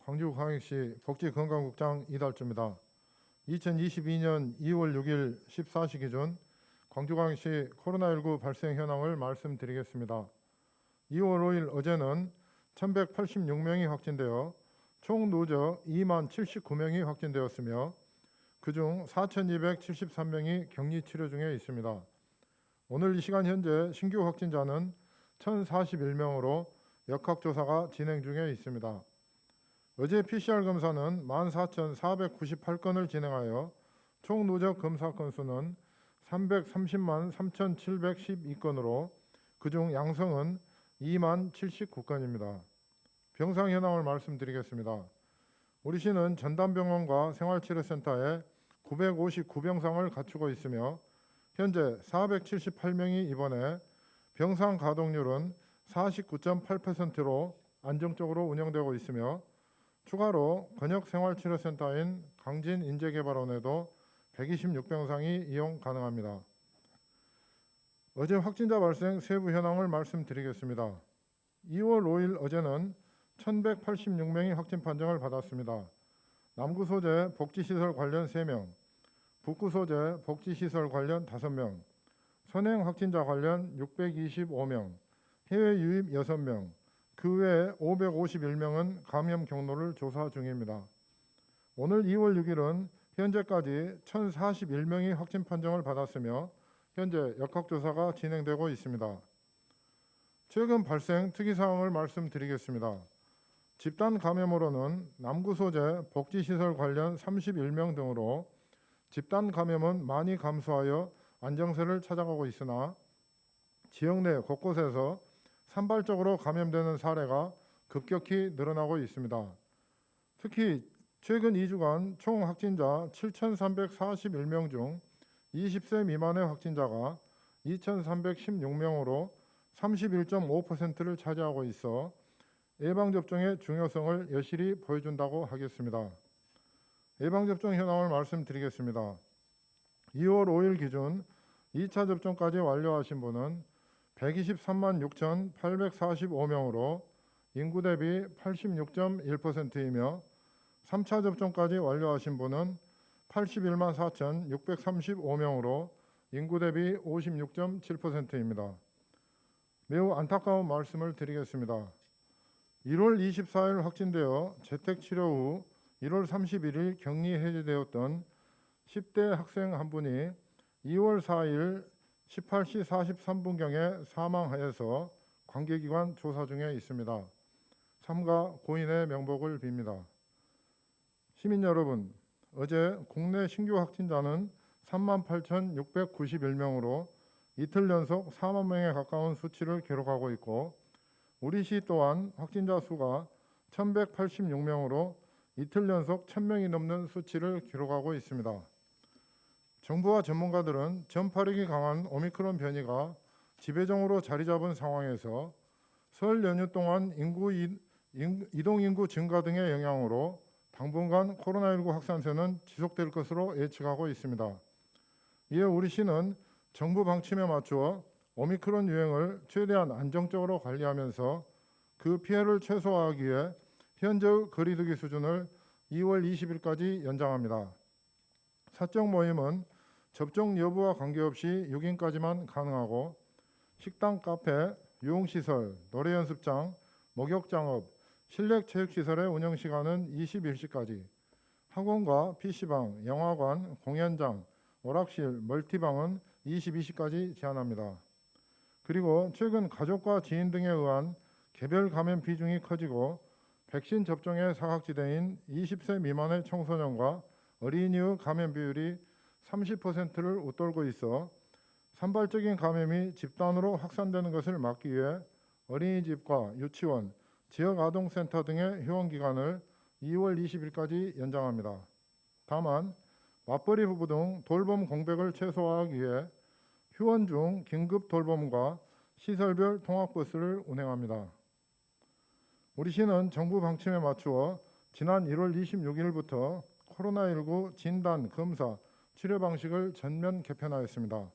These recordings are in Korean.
광주광역시 복지건강국장 이달주입니다. 2022년 2월 6일 14시 기준 광주광역시 코로나19 발생 현황을 말씀드리겠습니다. 2월 5일 어제는 1186명이 확진되어 총 누적 2만 79명이 확진되었으며 그중 4273명이 격리 치료 중에 있습니다. 오늘 이 시간 현재 신규 확진자는 1041명으로 역학조사가 진행 중에 있습니다. 어제 PCR 검사는 14,498건을 진행하여 총 누적 검사 건수는 330만 3,712건으로 그중 양성은 2만 79건입니다. 병상 현황을 말씀드리겠습니다. 우리 시는 전담병원과 생활치료센터에 959병상을 갖추고 있으며 현재 478명이 입원해 병상 가동률은 49.8%로 안정적으로 운영되고 있으며 추가로 권역생활치료센터인 강진인재개발원에도 126병상이 이용 가능합니다. 어제 확진자 발생 세부 현황을 말씀드리겠습니다. 2월 5일 어제는 1186명이 확진 판정을 받았습니다. 남구 소재 복지시설 관련 3명, 북구 소재 복지시설 관련 5명, 선행 확진자 관련 625명, 해외 유입 6명, 그 외에 551명은 감염 경로를 조사 중입니다. 오늘 2월 6일은 현재까지 1041명이 확진 판정을 받았으며 현재 역학조사가 진행되고 있습니다. 최근 발생 특이사항을 말씀드리겠습니다. 집단 감염으로는 남구 소재 복지시설 관련 31명 등으로 집단 감염은 많이 감소하여 안정세를 찾아가고 있으나 지역 내 곳곳에서 산발적으로 감염되는 사례가 급격히 늘어나고 있습니다. 특히 최근 2주간 총 확진자 7,341명 중 20세 미만의 확진자가 2,316명으로 31.5%를 차지하고 있어 예방접종의 중요성을 여실히 보여준다고 하겠습니다. 예방접종 현황을 말씀드리겠습니다. 2월 5일 기준 2차 접종까지 완료하신 분은 123만 6,845명으로 인구 대비 86.1%이며 3차 접종까지 완료하신 분은 81만 4,635명으로 인구 대비 56.7%입니다. 매우 안타까운 말씀을 드리겠습니다. 1월 24일 확진되어 재택치료 후 1월 31일 격리 해제되었던 10대 학생 한 분이 2월 4일 18시 43분경에 사망하여서 관계기관 조사 중에 있습니다. 삼가 고인의 명복을 빕니다. 시민 여러분, 어제 국내 신규 확진자는 38,691명으로 이틀 연속 4만 명에 가까운 수치를 기록하고 있고 우리 시 또한 확진자 수가 1,186명으로 이틀 연속 1,000명이 넘는 수치를 기록하고 있습니다. 정부와 전문가들은 전파력이 강한 오미크론 변이가 지배종으로 자리 잡은 상황에서 설 연휴 동안 이동인구 증가 등의 영향으로 당분간 코로나19 확산세는 지속될 것으로 예측하고 있습니다. 이에 우리 시는 정부 방침에 맞추어 오미크론 유행을 최대한 안정적으로 관리하면서 그 피해를 최소화하기 위해 현재의 거리두기 수준을 2월 20일까지 연장합니다. 사적 모임은 접종 여부와 관계없이 6인까지만 가능하고 식당, 카페, 유흥시설, 노래연습장, 목욕장업, 실내체육시설의 운영시간은 21시까지, 학원과 PC방, 영화관, 공연장, 오락실, 멀티방은 22시까지 제한합니다. 그리고 최근 가족과 지인 등에 의한 개별 감염 비중이 커지고 백신 접종의 사각지대인 20세 미만의 청소년과 어린이의 감염 비율이 30%를 웃돌고 있어 산발적인 감염이 집단으로 확산되는 것을 막기 위해 어린이집과 유치원, 지역아동센터 등의 휴원기간을 2월 20일까지 연장합니다. 다만 맞벌이 부부 등 돌봄 공백을 최소화하기 위해 휴원 중 긴급 돌봄과 시설별 통학버스를 운행합니다. 우리 시는 정부 방침에 맞추어 지난 1월 26일부터 코로나19 진단, 검사, 치료 방식을 전면 개편하였습니다.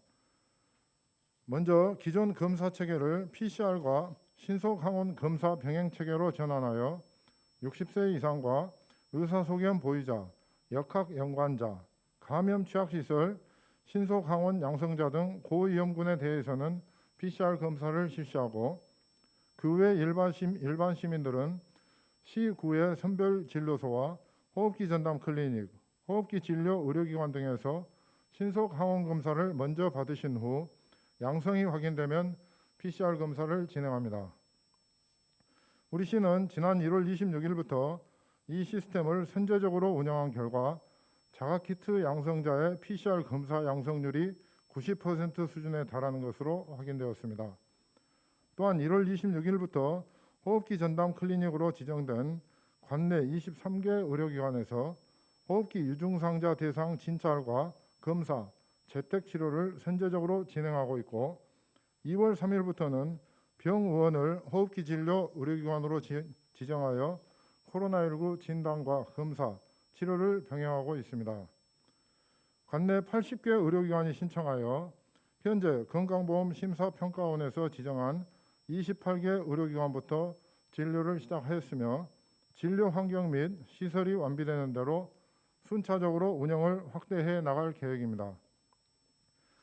먼저 기존 검사 체계를 PCR과 신속 항원 검사 병행 체계로 전환하여 60세 이상과 의사소견 보이자, 역학 연관자, 감염 취약시설, 신속 항원 양성자 등 고위험군에 대해서는 PCR 검사를 실시하고 그 외 일반 시민들은 시구의 선별진료소와 호흡기 전담 클리닉, 호흡기 진료 의료기관 등에서 신속 항원 검사를 먼저 받으신 후 양성이 확인되면 PCR 검사를 진행합니다. 우리 시는 지난 1월 26일부터 이 시스템을 선제적으로 운영한 결과 자가키트 양성자의 PCR 검사 양성률이 90% 수준에 달하는 것으로 확인되었습니다. 또한 1월 26일부터 호흡기 전담 클리닉으로 지정된 관내 23개 의료기관에서 호흡기 유증상자 대상 진찰과 검사, 재택치료를 선제적으로 진행하고 있고 2월 3일부터는 병의원을 호흡기 진료 의료기관으로 지정하여 코로나19 진단과 검사, 치료를 병행하고 있습니다. 관내 80개 의료기관이 신청하여 현재 건강보험 심사평가원에서 지정한 28개 의료기관부터 진료를 시작하였으며 진료 환경 및 시설이 완비되는 대로 순차적으로 운영을 확대해 나갈 계획입니다.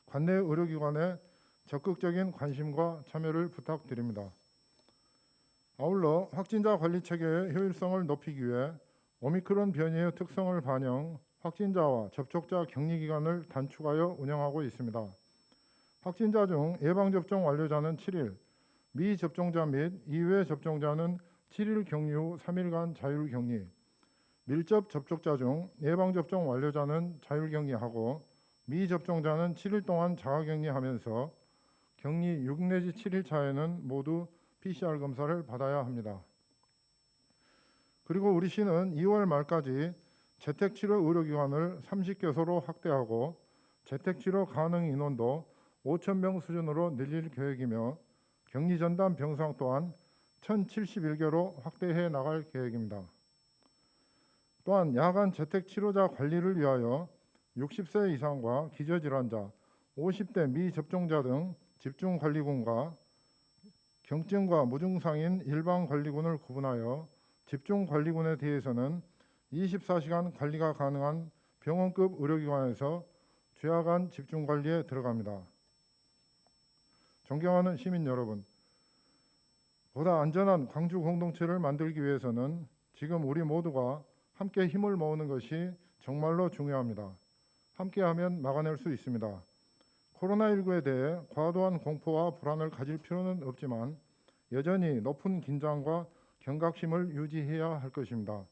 관내 의료기관의 적극적인 관심과 참여를 부탁드립니다. 아울러 확진자 관리 체계의 효율성을 높이기 위해 오미크론 변이의 특성을 반영, 확진자와 접촉자 격리 기간을 단축하여 운영하고 있습니다. 확진자 중 예방접종 완료자는 7일, 미접종자 및 이외 접종자는 7일 격리 후 3일간 자율격리, 밀접 접촉자 중 예방접종 완료자는 자율격리하고 미접종자는 7일 동안 자가격리하면서 격리 6 내지 7일 차에는 모두 PCR 검사를 받아야 합니다. 그리고 우리 시는 2월 말까지 재택치료 의료기관을 30개소로 확대하고 재택치료 가능 인원도 5,000명 수준으로 늘릴 계획이며 격리전담 병상 또한 1,071개로 확대해 나갈 계획입니다. 또한 야간 재택치료자 관리를 위하여 60세 이상과 기저질환자, 50대 미접종자 등 집중관리군과 경증과 무증상인 일반관리군을 구분하여 집중관리군에 대해서는 24시간 관리가 가능한 병원급 의료기관에서 죄악한 집중관리에 들어갑니다. 존경하는 시민 여러분, 보다 안전한 광주 공동체를 만들기 위해서는 지금 우리 모두가 함께 힘을 모으는 것이 정말로 중요합니다. 함께하면 막아낼 수 있습니다. 코로나19에 대해 과도한 공포와 불안을 가질 필요는 없지만 여전히 높은 긴장과 경각심을 유지해야 할 것입니다.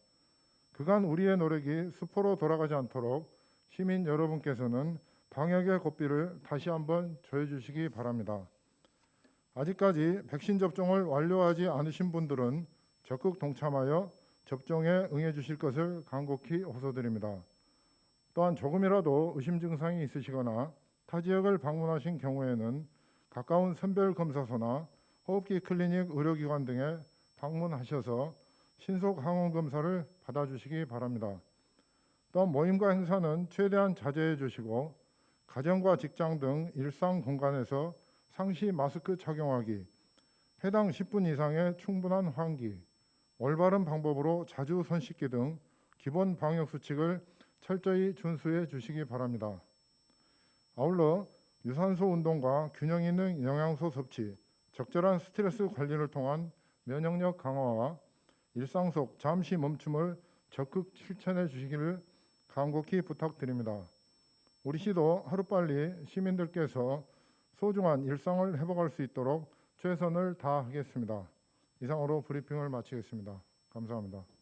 그간 우리의 노력이 수포로 돌아가지 않도록 시민 여러분께서는 방역의 고삐를 다시 한번 조여주시기 바랍니다. 아직까지 백신 접종을 완료하지 않으신 분들은 적극 동참하여 접종에 응해 주실 것을 간곡히 호소드립니다. 또한 조금이라도 의심 증상이 있으시거나 타 지역을 방문하신 경우에는 가까운 선별검사소나 호흡기 클리닉 의료기관 등에 방문하셔서 신속 항원 검사를 받아주시기 바랍니다. 또한 모임과 행사는 최대한 자제해 주시고 가정과 직장 등 일상 공간에서 상시 마스크 착용하기, 해당 10분 이상의 충분한 환기, 올바른 방법으로 자주 손 씻기 등 기본 방역 수칙을 철저히 준수해 주시기 바랍니다. 아울러 유산소 운동과 균형 있는 영양소 섭취, 적절한 스트레스 관리를 통한 면역력 강화와 일상 속 잠시 멈춤을 적극 실천해 주시기를 간곡히 부탁드립니다. 우리 시도 하루빨리 시민들께서 소중한 일상을 회복할 수 있도록 최선을 다하겠습니다. 이상으로 브리핑을 마치겠습니다. 감사합니다.